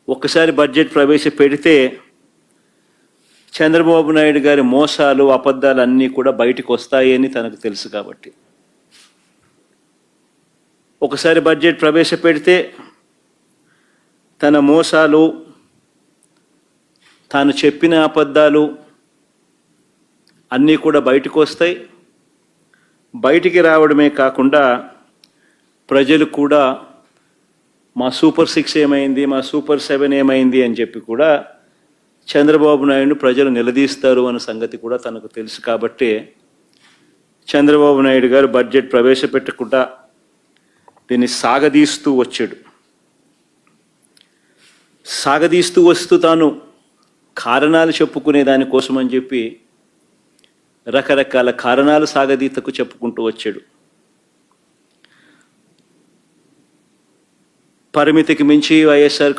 ఒక్కసారి బడ్జెట్ ప్రవేశపెడితే చంద్రబాబు నాయుడు గారి మోసాలు అబద్ధాలు అన్నీ కూడా బయటకు వస్తాయని తనకు తెలుసు కాబట్టి ఒకసారి బడ్జెట్ ప్రవేశపెడితే తన మోసాలు తాను చెప్పిన అబద్ధాలు అన్నీ కూడా బయటకు వస్తాయి. బయటికి రావడమే కాకుండా ప్రజలు కూడా మా సూపర్ 6 ఏమైంది, మా సూపర్ 7 ఏమైంది అని చెప్పి కూడా చంద్రబాబు నాయుడు ప్రజలు నిలదీస్తారు అన్న సంగతి కూడా తనకు తెలుసు కాబట్టి చంద్రబాబు నాయుడు గారు బడ్జెట్ ప్రవేశపెట్టకుండా దీన్ని సాగదీస్తూ వచ్చాడు. సాగదీస్తూ వస్తూ తాను కారణాలు చెప్పుకునే దానికోసం అని చెప్పి రకరకాల కారణాలు సాగదీతకు చెప్పుకుంటూ వచ్చాడు. పరిమితికి మించి వైఎస్ఆర్